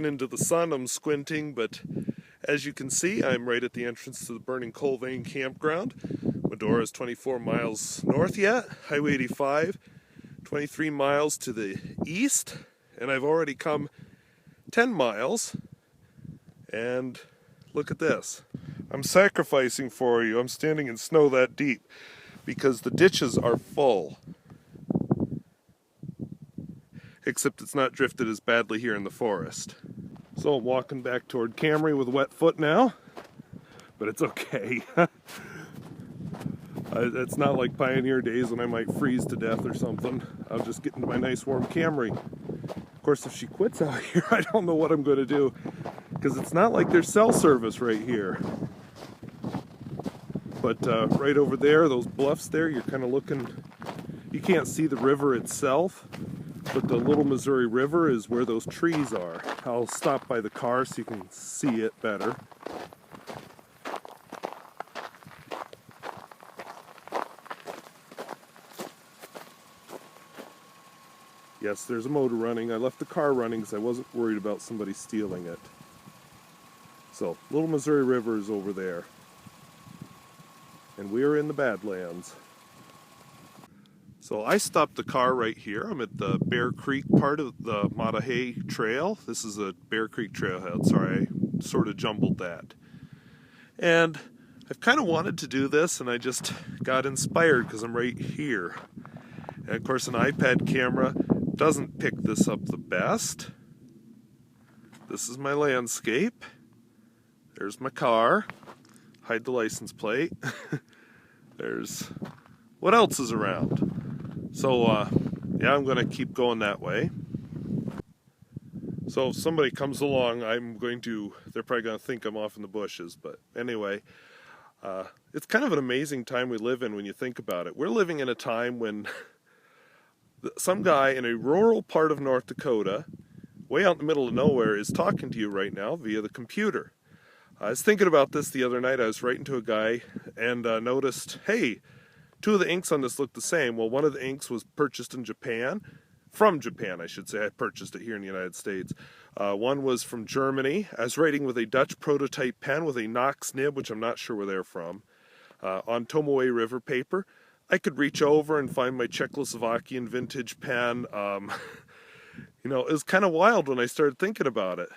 looking into the sun. I'm squinting, but as you can see, I'm right at the entrance to the Burning Coal Vein campground. Medora is 24 miles north yet, Highway 85, 23 miles to the east, and I've already come 10 miles, and look at this. I'm sacrificing for you. I'm standing in snow that deep because the ditches are full. Except it's not drifted as badly here in the forest. So I'm walking back toward Camry with a wet foot now, but it's okay. It's not like pioneer days when I might freeze to death or something. I'll just get into my nice warm Camry. Of course, if she quits out here, I don't know what I'm going to do, because it's not like there's cell service right here. But right over there, those bluffs there, you're kind of looking, you can't see the river itself, but the Little Missouri River is where those trees are. I'll stop by the car so you can see it better. Yes, there's a motor running. I left the car running because I wasn't worried about somebody stealing it. So, Little Missouri River is over there. And we are in the Badlands. So I stopped the car right here. I'm at the Bear Creek part of the Mattahay Trail. This is a Bear Creek trailhead. Sorry, I sort of jumbled that. And I've kind of wanted to do this, and I just got inspired because I'm right here. And of course, an iPad camera doesn't pick this up the best. This is my landscape. There's my car. Hide the license plate. There's what else is around. So yeah, I'm going to keep going that way. So if somebody comes along, they're probably going to think I'm off in the bushes. But anyway, it's kind of an amazing time we live in when you think about it. We're living in a time when some guy in a rural part of North Dakota, way out in the middle of nowhere, is talking to you right now via the computer. I was thinking about this the other night. I was writing to a guy and noticed, hey, two of the inks on this look the same. Well, one of the inks was purchased in Japan, from Japan, I should say. I purchased it here in the United States. One was from Germany. I was writing with a Dutch prototype pen with a Knox nib, which I'm not sure where they're from, on Tomoe River paper. I could reach over and find my Czechoslovakian vintage pen. You know, it was kind of wild when I started thinking about it.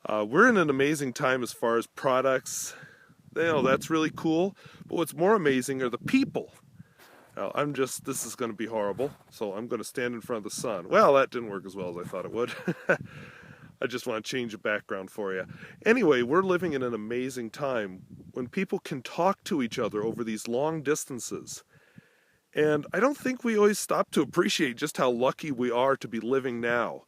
We're in an amazing time as far as products. You know, that's really cool. But what's more amazing are the people. Now, this is going to be horrible, so I'm going to stand in front of the sun. Well, that didn't work as well as I thought it would. I just want to change the background for you. Anyway, we're living in an amazing time when people can talk to each other over these long distances. And I don't think we always stop to appreciate just how lucky we are to be living now.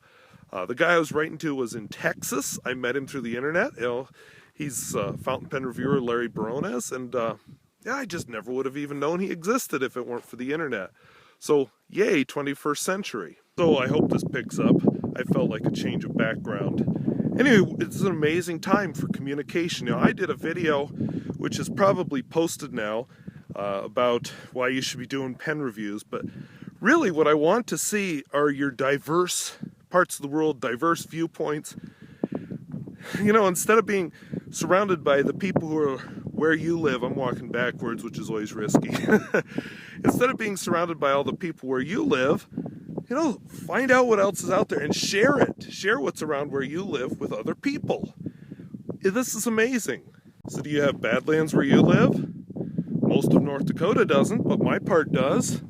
The guy I was writing to was in Texas. I met him through the internet. You know, he's fountain pen reviewer Larry Barones, and yeah, I just never would have even known he existed if it weren't for the internet. So, yay, 21st century. So I hope this picks up. I felt like a change of background. Anyway, it's an amazing time for communication. You know, I did a video, which is probably posted now, about why you should be doing pen reviews, but really what I want to see are your diverse parts of the world, diverse viewpoints. You know, instead of being surrounded by the people who are where you live, I'm walking backwards, which is always risky. Instead of being surrounded by all the people where you live, you know, find out what else is out there and share it. Share what's around where you live with other people. This is amazing. So do you have Badlands where you live? Most of North Dakota doesn't, but my part does.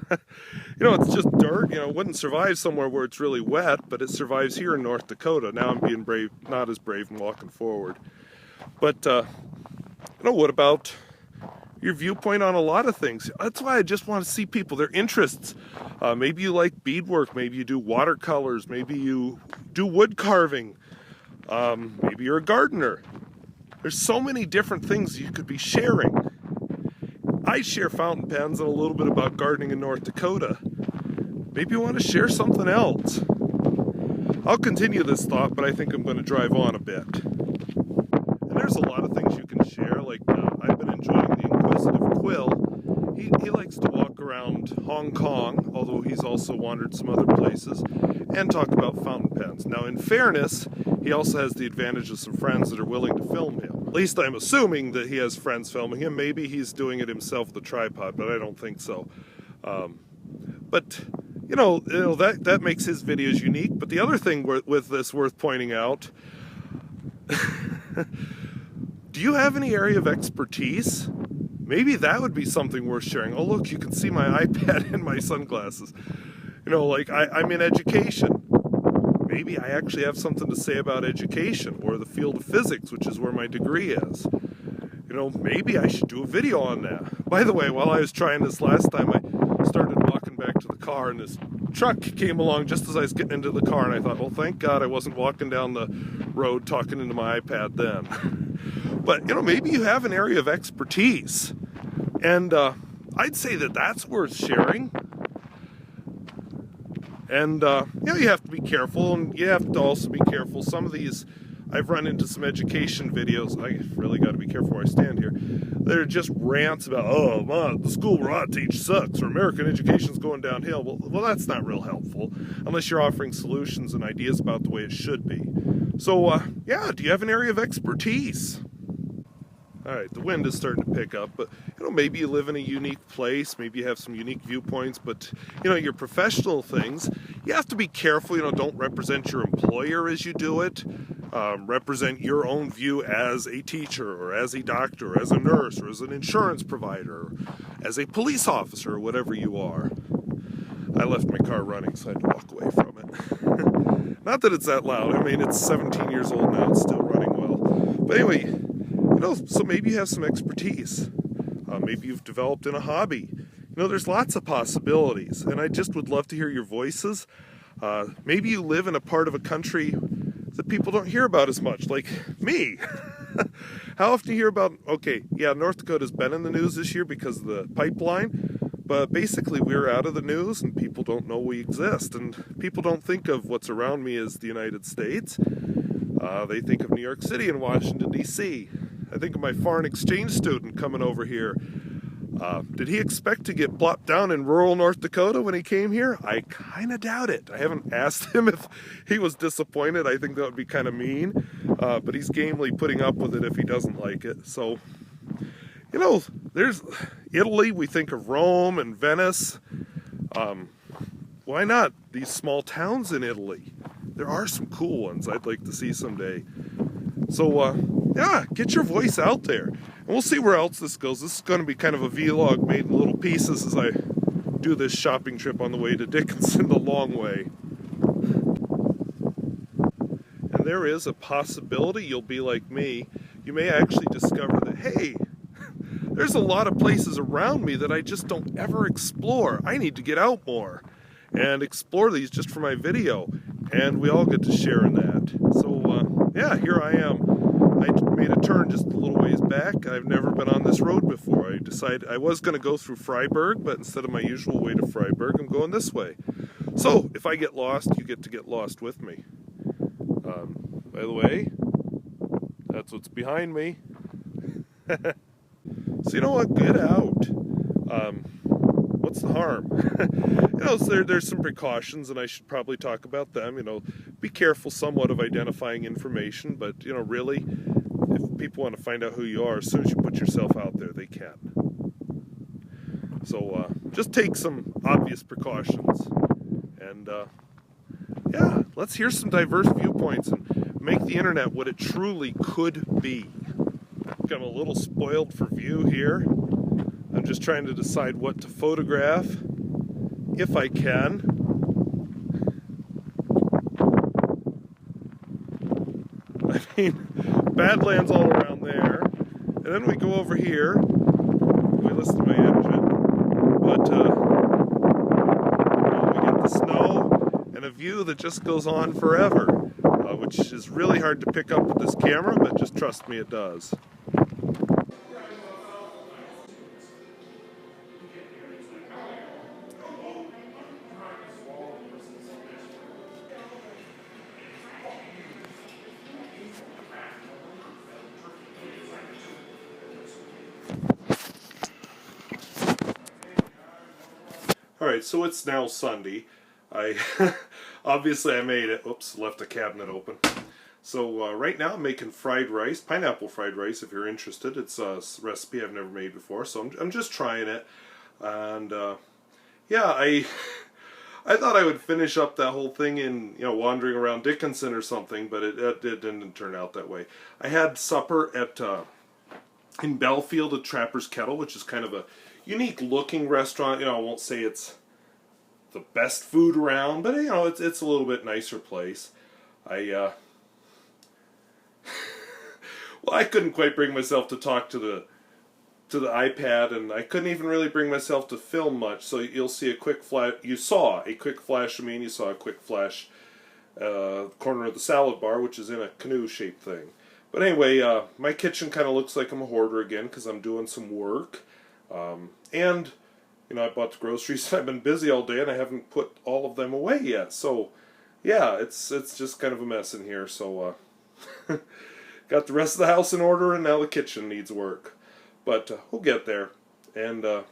You know, it's just dirt. You know, it wouldn't survive somewhere where it's really wet, but it survives here in North Dakota. Now I'm being brave, not as brave, and walking forward. But, you know, what about your viewpoint on a lot of things? That's why I just want to see people, their interests. Maybe you like beadwork, maybe you do watercolors, maybe you do wood carving, maybe you're a gardener. There's so many different things you could be sharing. I share fountain pens and a little bit about gardening in North Dakota. Maybe you want to share something else. I'll continue this thought, but I think I'm going to drive on a bit. And there's a lot of things you can share, like I've been enjoying the inquisitive Quill. He likes to walk around around Hong Kong, although he's also wandered some other places, and talk about fountain pens. Now, in fairness, he also has the advantage of some friends that are willing to film him. At least I'm assuming that he has friends filming him. Maybe he's doing it himself with a tripod, but I don't think so. But that makes his videos unique. But the other thing with this worth pointing out, do you have any area of expertise? Maybe that would be something worth sharing. Oh, look, you can see my iPad and my sunglasses. Like I'm in education. Maybe I actually have something to say about education or the field of physics, which is where my degree is. Maybe I should do a video on that. By the way, while I was trying this last time, I started walking back to the car, and this truck came along just as I was getting into the car, and I thought, well, thank God I wasn't walking down the road talking into my iPad then. But, maybe you have an area of expertise, and I'd say that that's worth sharing. And, you have to be careful, and you have to also be careful. Some of these, I've run into some education videos. I really got to be careful where I stand here. They're just rants about, the school we're on teach sucks, or American education's going downhill. Well, that's not real helpful, unless you're offering solutions and ideas about the way it should be. So, do you have an area of expertise? All right, the wind is starting to pick up, but maybe you live in a unique place, maybe you have some unique viewpoints, but your professional things, you have to be careful. Don't represent your employer as you do it. Represent your own view as a teacher, or as a doctor, or as a nurse, or as an insurance provider, or as a police officer, or whatever you are. I left my car running, so I had to walk away from it. Not that it's that loud. I mean, it's 17 years old now, it's still running well. But anyway, so maybe you have some expertise. Maybe you've developed in a hobby. There's lots of possibilities, and I just would love to hear your voices. Maybe you live in a part of a country that people don't hear about as much, like me. How often do you hear about, North Dakota's been in the news this year because of the pipeline, but basically we're out of the news and people don't know we exist, and people don't think of what's around me as the United States. They think of New York City and Washington, D.C. I think of my foreign exchange student coming over here. Did he expect to get plopped down in rural North Dakota when he came here? I kind of doubt it. I haven't asked him if he was disappointed. I think that would be kind of mean. But he's gamely putting up with it if he doesn't like it. So, there's Italy. We think of Rome and Venice. Why not these small towns in Italy? There are some cool ones I'd like to see someday. So, get your voice out there. And we'll see where else this goes. This is going to be kind of a vlog made in little pieces as I do this shopping trip on the way to Dickinson the long way. And there is a possibility you'll be like me. You may actually discover that, hey, there's a lot of places around me that I just don't ever explore. I need to get out more and explore these just for my video. And we all get to share in that. So, here I am. I made a turn just a little ways back. I've never been on this road before. I decided I was going to go through Freiburg, but instead of my usual way to Freiburg, I'm going this way. So, if I get lost, you get to get lost with me. By the way, that's what's behind me. So you know what? Get out. What's the harm? So there's some precautions, and I should probably talk about them. Be careful somewhat of identifying information, but really, if people want to find out who you are, as soon as you put yourself out there, they can. So just take some obvious precautions, and let's hear some diverse viewpoints and make the internet what it truly could be. I'm a little spoiled for view here. I'm just trying to decide what to photograph, if I can. I mean, Badlands all around there. And then we go over here. We listen to my engine. But, we get the snow and a view that just goes on forever, which is really hard to pick up with this camera, but just trust me, it does. Alright, so it's now Sunday. I obviously I made it. Oops, left the cabinet open. So right now I'm making fried rice, pineapple fried rice if you're interested. It's a recipe I've never made before, so I'm just trying it. And yeah, I thought I would finish up that whole thing in, wandering around Dickinson or something, but it didn't turn out that way. I had supper at in Belfield at Trapper's Kettle, which is kind of a unique looking restaurant. I won't say it's the best food around, but it's a little bit nicer place. Well, I couldn't quite bring myself to talk to the iPad, and I couldn't even really bring myself to film much. So you'll see a quick flash. You saw a quick flash of me, and you saw a quick flash corner of the salad bar, which is in a canoe-shaped thing. But anyway, my kitchen kind of looks like I'm a hoarder again because I'm doing some work, and I bought the groceries. I've been busy all day, and I haven't put all of them away yet. So yeah, it's just kind of a mess in here. So got the rest of the house in order, and now the kitchen needs work. But we'll get there. And yeah,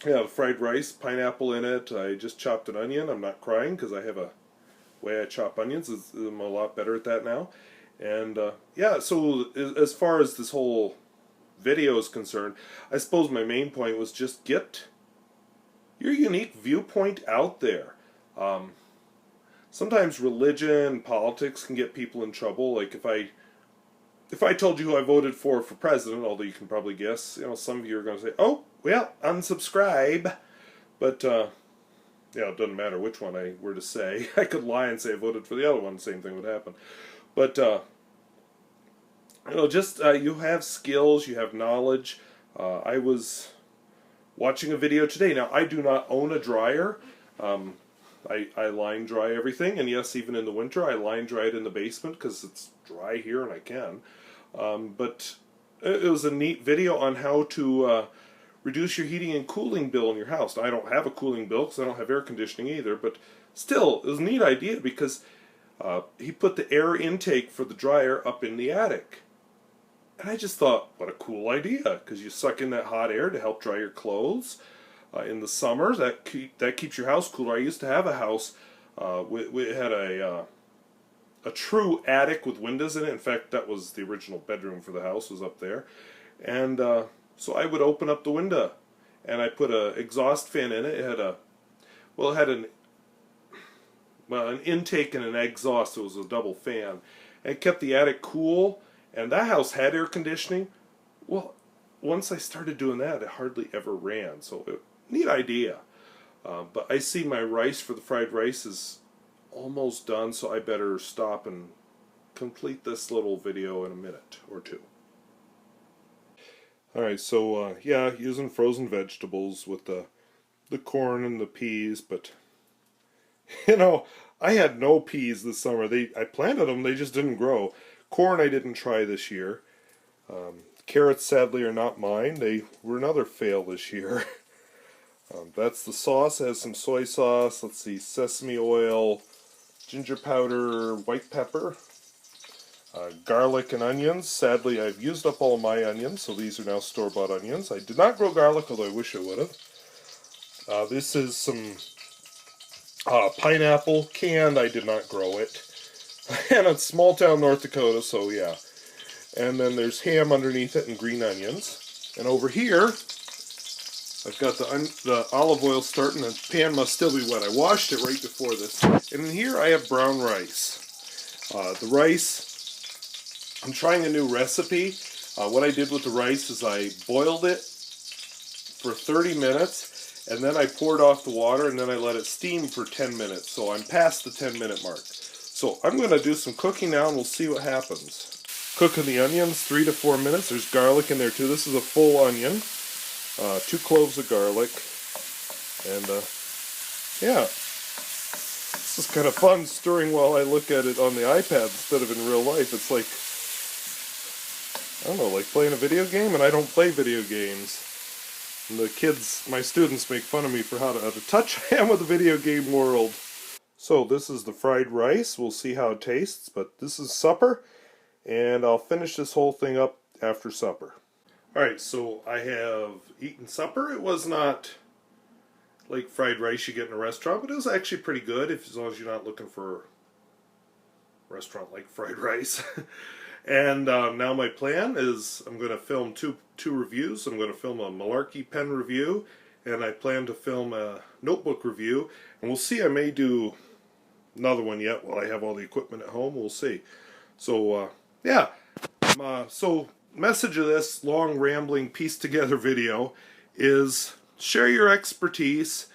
the fried rice, pineapple in it. I just chopped an onion. I'm not crying because I have a way I chop onions. I'm a lot better at that now. And yeah, so as far as this whole video is concerned, I suppose my main point was just get your unique viewpoint out there. Sometimes religion and politics can get people in trouble. Like if I told you who I voted for president, although you can probably guess, some of you are going to say, "Oh, well, unsubscribe." But yeah, it doesn't matter which one I were to say. I could lie and say I voted for the other one. Same thing would happen. But just you have skills, you have knowledge. I was watching a video today. Now, I do not own a dryer. I line dry everything, and yes, even in the winter, I line dry it in the basement because it's dry here and I can. But it was a neat video on how to reduce your heating and cooling bill in your house. Now, I don't have a cooling bill because I don't have air conditioning either, but still, it was a neat idea because he put the air intake for the dryer up in the attic. And I just thought, what a cool idea, because you suck in that hot air to help dry your clothes. In the summers, that keeps your house cooler. I used to have a house, we had a true attic with windows in it. In fact, that was the original bedroom for the house, was up there. And so I would open up the window, and I put an exhaust fan in it. It had an intake and an exhaust. It was a double fan. And it kept the attic cool, and that house had air conditioning. Well, once I started doing that, it hardly ever ran. So, neat idea. But I see my rice for the fried rice is almost done, so I better stop and complete this little video in a minute or two. Alright, so yeah, using frozen vegetables with the corn and the peas, but I had no peas this summer. I planted them, they just didn't grow. Corn I didn't try this year. Carrots sadly are not mine. They were another fail this year. That's the sauce. It has some soy sauce, let's see, sesame oil, ginger powder, white pepper, garlic and onions. Sadly, I've used up all of my onions, so these are now store-bought onions. I did not grow garlic, although I wish I would have. This is some pineapple, canned. I did not grow it. And it's small town North Dakota, so yeah. And then there's ham underneath it and green onions. And over here, I've got the olive oil starting. The pan must still be wet. I washed it right before this. And in here I have brown rice. The rice, I'm trying a new recipe. What I did with the rice is I boiled it for 30 minutes, and then I poured off the water, and then I let it steam for 10 minutes. So I'm past the 10-minute mark. So I'm going to do some cooking now, and we'll see what happens. Cooking the onions 3 to 4 minutes. There's garlic in there too. This is a full onion. 2 cloves of garlic. And yeah. This is kind of fun stirring while I look at it on the iPad instead of in real life. It's like, I don't know, like playing a video game, and I don't play video games. And the kids, my students, make fun of me for how out of touch I am with the video game world. So this is the fried rice. We'll see how it tastes, but this is supper. And I'll finish this whole thing up after supper. Alright, so I have eaten supper. It was not like fried rice you get in a restaurant, but it was actually pretty good as long as you're not looking for a restaurant like fried rice. And now my plan is I'm going to film two reviews. I'm going to film a Malarkey pen review, and I plan to film a notebook review. And we'll see, I may do another one yet while I have all the equipment at home. We'll see. So, yeah. So, message of this long, rambling, pieced together video is share your expertise.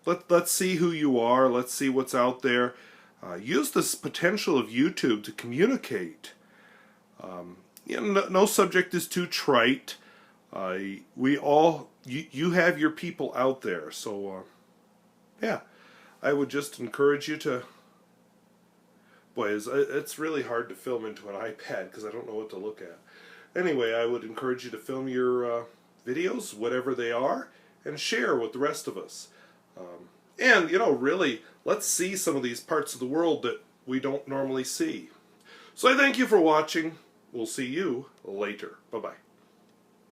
Let's see who you are. Let's see what's out there. Use this potential of YouTube to communicate. No subject is too trite. You have your people out there. So, yeah, I would just encourage you to. Boy, it's really hard to film into an iPad because I don't know what to look at. Anyway, I would encourage you to film your videos, whatever they are, and share with the rest of us. And, really, let's see some of these parts of the world that we don't normally see. So I thank you for watching. We'll see you later. Bye-bye.